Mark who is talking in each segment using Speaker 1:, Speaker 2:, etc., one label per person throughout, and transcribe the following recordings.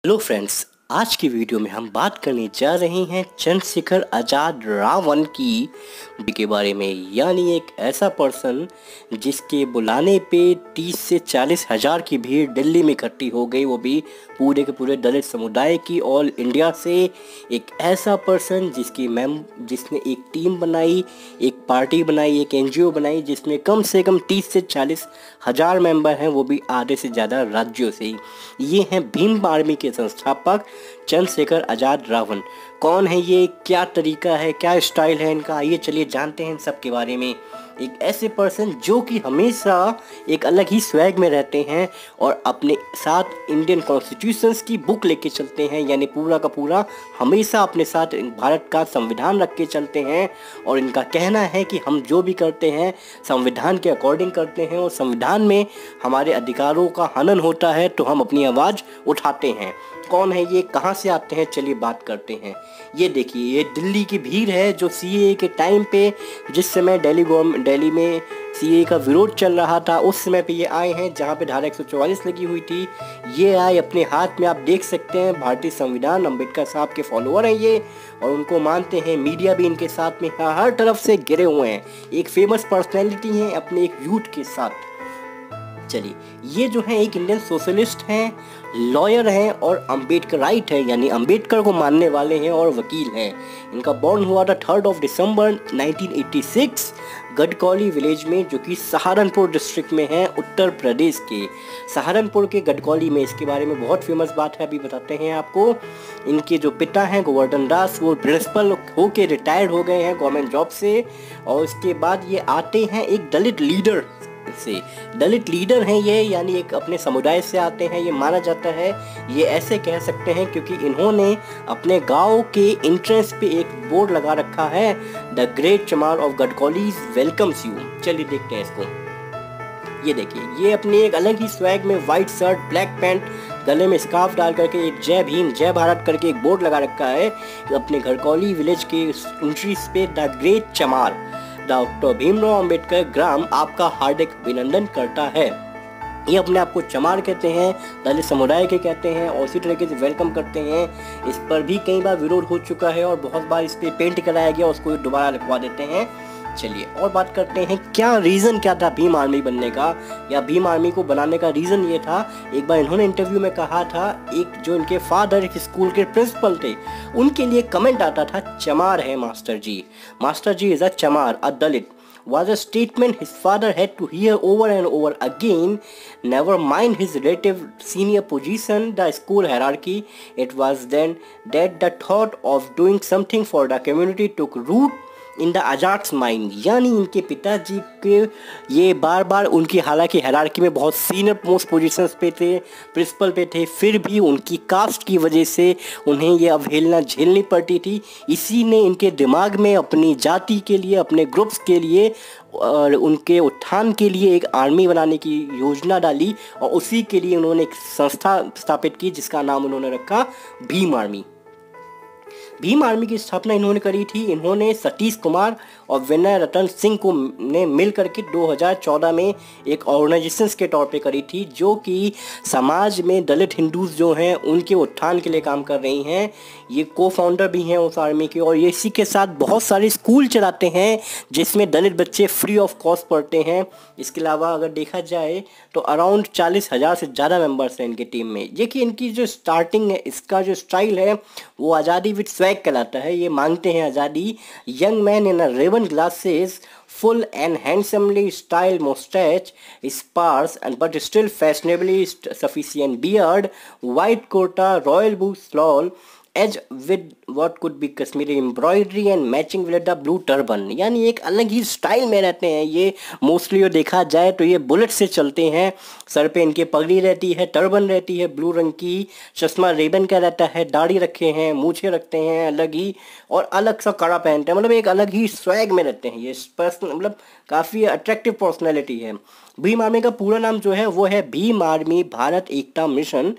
Speaker 1: Hello friends, आज की video में हम बात करने जा रहे हैं चंद्रशेखर आज़ाद रावण की के बारे में। यानी एक ऐसा पर्सन जिसके बुलाने पे 30 से 40 हज़ार की भीड़ दिल्ली में इकट्ठी हो गई, वो भी पूरे के पूरे दलित समुदाय की, ऑल इंडिया से। एक ऐसा पर्सन जिसने एक टीम बनाई, एक पार्टी बनाई, एक एनजीओ बनाई जिसमें कम से कम 30 से 40 हज़ार मेंबर हैं, वो भी आधे से ज़्यादा राज्यों से। ये हैं भीम आर्मी के संस्थापक चंद्रशेखर आज़ाद रावण। कौन है ये, क्या तरीका है, क्या स्टाइल है इनका, आइए चलिए जानते हैं इन सब के बारे में। एक ऐसे पर्सन जो कि हमेशा एक अलग ही स्वैग में रहते हैं और अपने साथ इंडियन कॉन्स्टिट्यूशंस की बुक लेके चलते हैं, यानी पूरा का पूरा हमेशा अपने साथ भारत का संविधान रख के चलते हैं। और इनका कहना है कि हम जो भी करते हैं संविधान के अकॉर्डिंग करते हैं, और संविधान में हमारे अधिकारों का हनन होता है तो हम अपनी आवाज़ उठाते हैं। कौन है ये, कहाँ से आते हैं, चलिए बात करते हैं। ये देखिए, ये दिल्ली की भीड़ है जो सीएए के टाइम पे, जिस समय दिल्ली में सीएए का विरोध चल रहा था, उस समय पे ये आए हैं जहाँ पे धारा 144 लगी हुई थी। ये आए अपने हाथ में, आप देख सकते हैं भारतीय संविधान, अंबेडकर साहब के फॉलोअर हैं ये और उनको मानते हैं। मीडिया भी इनके साथ में हर तरफ से घिरे हुए हैं, एक फेमस पर्सनैलिटी हैं अपने एक यूथ के साथ। चलिए, ये जो है एक इंडियन सोशलिस्ट हैं, लॉयर हैं और अम्बेडकराइट है, यानी अंबेडकर को मानने वाले हैं और वकील हैं। इनका बॉर्न हुआ था 3 दिसंबर 1986 गडकौली विलेज में, जो कि सहारनपुर डिस्ट्रिक्ट में है, उत्तर प्रदेश के सहारनपुर के गडकौली में। इसके बारे में बहुत फेमस बात है, अभी बताते हैं आपको। इनके जो पिता हैं गोवर्धन दास, वो प्रिंसिपल होके रिटायर्ड हो गए हैं गवर्नमेंट जॉब से। और उसके बाद ये आते हैं एक दलित लीडर से, दलित लीडर हैं ये, यानी एक अपने समुदाय से आते हैं। ये माना जाता है, ये ऐसे कह सकते हैं क्योंकि इन्होंने अपने गांव के एंट्रेंस पे एक बोर्ड लगा रखा है, द ग्रेट चमार ऑफ गडकौली वेलकम्स यू। चलिए देखते हैं इसको। ये देखिए, ये अपने एक अलग ही स्वैग में व्हाइट शर्ट, ब्लैक पैंट, गले में स्कार्फ डाल करके एक जय भीम जय भारत करके एक बोर्ड लगा रखा है अपने गडकौली विलेज के एंट्रीज पे, द ग्रेट चमार डॉक्टर भीमराव अंबेडकर ग्राम आपका हार्दिक अभिनंदन करता है। ये अपने आप को चमार कहते हैं, दलित समुदाय के कहते हैं और उसी तरीके से वेलकम करते हैं। इस पर भी कई बार विरोध हो चुका है और बहुत बार इस पर पेंट कराया गया, उसको दोबारा लिखवा देते हैं। चलिए और बात करते हैं, क्या रीज़न क्या था भीम आर्मी बनने का, या भीम आर्मी को बनाने का रीज़न ये था। एक बार इन्होंने इंटरव्यू में कहा था, एक जो इनके फादर एक स्कूल के प्रिंसिपल थे, उनके लिए कमेंट आता था, चमार है मास्टर जी इज़ अ चमार, अ दलित was a statement his father had to hear over and over again. Never mind his relative senior position, the school hierarchy. It was then that the thought of doing something for the community took root in the Azad's mind. यानी इनके पिताजी के ये बार बार उनकी, हालांकि hierarchy में बहुत senior most positions पे थे, प्रिंसिपल पे थे, फिर भी उनकी कास्ट की वजह से उन्हें ये अवहेलना झेलनी पड़ती थी। इसी ने इनके दिमाग में अपनी जाति के लिए, अपने ग्रुप्स के लिए और उनके उत्थान के लिए एक आर्मी बनाने की योजना डाली और उसी के लिए उन्होंने एक संस्था स्थापित की जिसका नाम उन्होंने रखा भीम आर्मी। भीम आर्मी की स्थापना इन्होंने करी थी। इन्होंने सतीश कुमार और विनय रतन सिंह को ने मिल करके 2014 में एक ऑर्गेनाइजेशंस के तौर पे करी थी, जो कि समाज में दलित हिंदूज जो हैं उनके उत्थान के लिए काम कर रही हैं। ये को फाउंडर भी हैं उस आर्मी के, और ये इसी के साथ बहुत सारे स्कूल चलाते हैं जिसमें दलित बच्चे फ्री ऑफ कॉस्ट पढ़ते हैं। इसके अलावा अगर देखा जाए तो अराउंड 40,000 से ज़्यादा मेंबर्स हैं इनकी टीम में। ये कि इनकी जो स्टार्टिंग है, इसका जो स्टाइल है वो आज़ादी विद स्वैग कहलाता है। ये मांगते हैं आज़ादी। Young man in a Ray Ban glasses, full and handsomely styled mustache, sparse and but still fashionably sufficient beard, white kurta, royal blue shawl, edged with what could be Kashmiri embroidery and matching with the blue turban। यानी एक अलग ही style में रहते हैं ये। Mostly और देखा जाए तो ये बुलेट से चलते हैं, सर पे इनके पगड़ी रहती है, टर्बन रहती है ब्लू रंग की, चश्मा रेबन का रहता है, दाढ़ी रखे हैं, मूछें रखते हैं अलग ही, और अलग सा कड़ा पहनते हैं। मतलब एक अलग ही स्वैग में रहते हैं ये पर्सन, मतलब काफ़ी अट्रैक्टिव पर्सनैलिटी है। भीम आर्मी का पूरा नाम जो है वो है भीम आर्मी भारत एकता मिशन।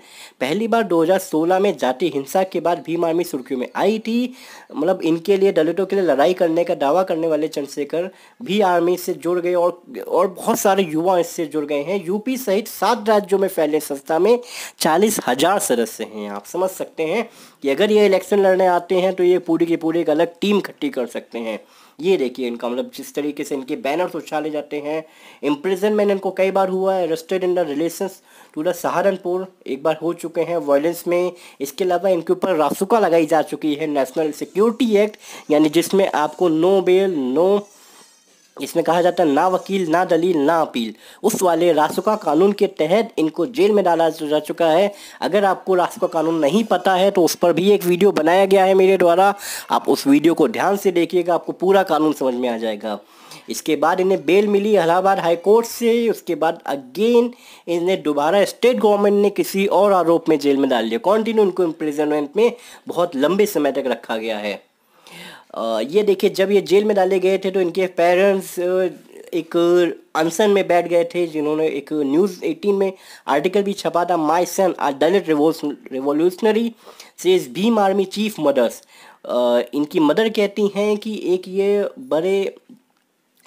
Speaker 1: पहली बार 2016 में जातीय हिंसा के बाद भीम आर्मी सुर्खियों में आई थी। मतलब इनके लिए, दलितों के लिए लड़ाई करने का दावा करने वाले चंद्रशेखर भी आर्मी से जुड़ गए और बहुत सारे युवा इससे जुड़ गए हैं। यूपी सहित 7 राज्यों में फैले संस्था में 40,000 सदस्य हैं। आप समझ सकते हैं कि अगर ये इलेक्शन लड़ने आते हैं तो ये पूरी की पूरी एक अलग टीम इकट्ठी कर सकते हैं। ये देखिए इनका, मतलब जिस तरीके से इनके बैनर्स उछाले जाते हैं। इम्प्रिजनमेंट इनको कई बार हुआ है, arrested in the relations to the Saharanpur एक बार हो चुके हैं वायलेंस में। इसके अलावा इनके ऊपर रासुका लगाई जा चुकी है, नेशनल सिक्योरिटी एक्ट, यानी जिसमें आपको नो बेल नो, इसमें कहा जाता है ना वकील ना दलील ना अपील, उस वाले रासुका कानून के तहत इनको जेल में डाला जा चुका है। अगर आपको रासुका कानून नहीं पता है तो उस पर भी एक वीडियो बनाया गया है मेरे द्वारा, आप उस वीडियो को ध्यान से देखिएगा, आपको पूरा कानून समझ में आ जाएगा। इसके बाद इन्हें बेल मिली इलाहाबाद हाई कोर्ट से। उसके बाद अगेन इन्हें दोबारा स्टेट गवर्नमेंट ने किसी और आरोप में जेल में डाल दिया। कॉन्टिन्यू इनको इम्प्रिजनमेंट में बहुत लंबे समय तक रखा गया है। ये देखिए जब ये जेल में डाले गए थे तो इनके पेरेंट्स एक अनशन में बैठ गए थे, जिन्होंने एक न्यूज़ 18 में आर्टिकल भी छपा था, my son a Dalit revolutionary says Bhim army chief mothers. इनकी मदर कहती हैं कि एक ये बड़े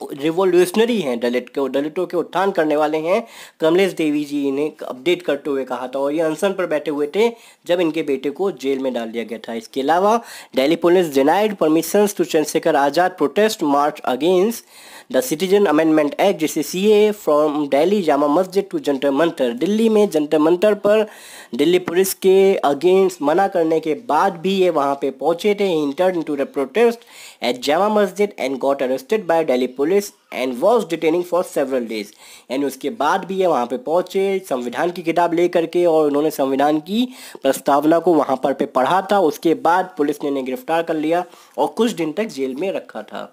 Speaker 1: रिवोल्यूशनरी हैं, दलितों के उत्थान करने वाले हैं, कमलेश देवी जी इन्हें अपडेट करते हुए कहा था। और ये अनशन पर बैठे हुए थे जब इनके बेटे को जेल में डाल दिया गया था। इसके अलावा Delhi police denied permissions to Chandrashekhar Azad protest march against the Citizen Amendment Act, जिसे CA from Delhi Jama Masjid to Jantar Mantar. Delhi में जंतर मंतर पर दिल्ली पुलिस के अगेंस्ट मना करने के बाद भी ये वहाँ पे पहुँचे थे। Entered into the protest at Jama Masjid and got arrested by Delhi police and was detaining for several days. यानी उसके बाद भी ये वहाँ पे पहुँचे संविधान की किताब ले करके, और उन्होंने संविधान की प्रस्तावना को वहाँ पर पे पढ़ा था। उसके बाद पुलिस ने इन्हें गिरफ्तार कर लिया और कुछ दिन तक जेल में रखा था।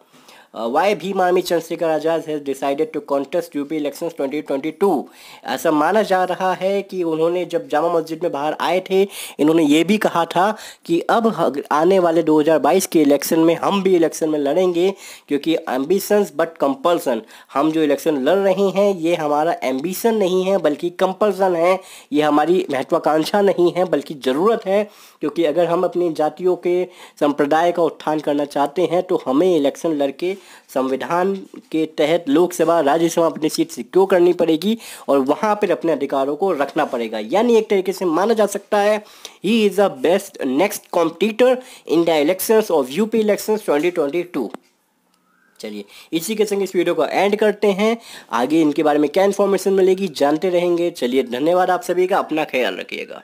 Speaker 1: Why Bhim Army Chandrashekhar Azad has decided to contest UP elections 2022। ऐसा माना जा रहा है कि उन्होंने जब जामा मस्जिद में बाहर आए थे, इन्होंने ये भी कहा था कि अब आने वाले 2022 के इलेक्शन में हम भी इलेक्शन में लड़ेंगे, क्योंकि एम्बिशंस बट कंपल्सन, हम जो इलेक्शन लड़ रहे हैं ये हमारा एम्बिशन नहीं है बल्कि कंपल्सन है, ये हमारी महत्वाकांक्षा नहीं है बल्कि ज़रूरत है। क्योंकि अगर हम अपनी जातियों के संप्रदाय का उत्थान करना चाहते हैं तो हमें इलेक्शन लड़के संविधान के तहत लोकसभा राज्यसभा अपनी सीट सिक्योर करनी पड़ेगी और वहाँ पर अपने अधिकारों को रखना पड़ेगा। यानी एक तरीके से माना जा सकता है he is the best next competitor in the elections of UP elections 2022। चलिए इसी के संग इस वीडियो को एंड करते हैं। आगे इनके बारे में क्या इन्फॉर्मेशन मिलेगी जानते रहेंगे। चलिए धन्यवाद आप सभी का, अपना ख्याल रखिएगा।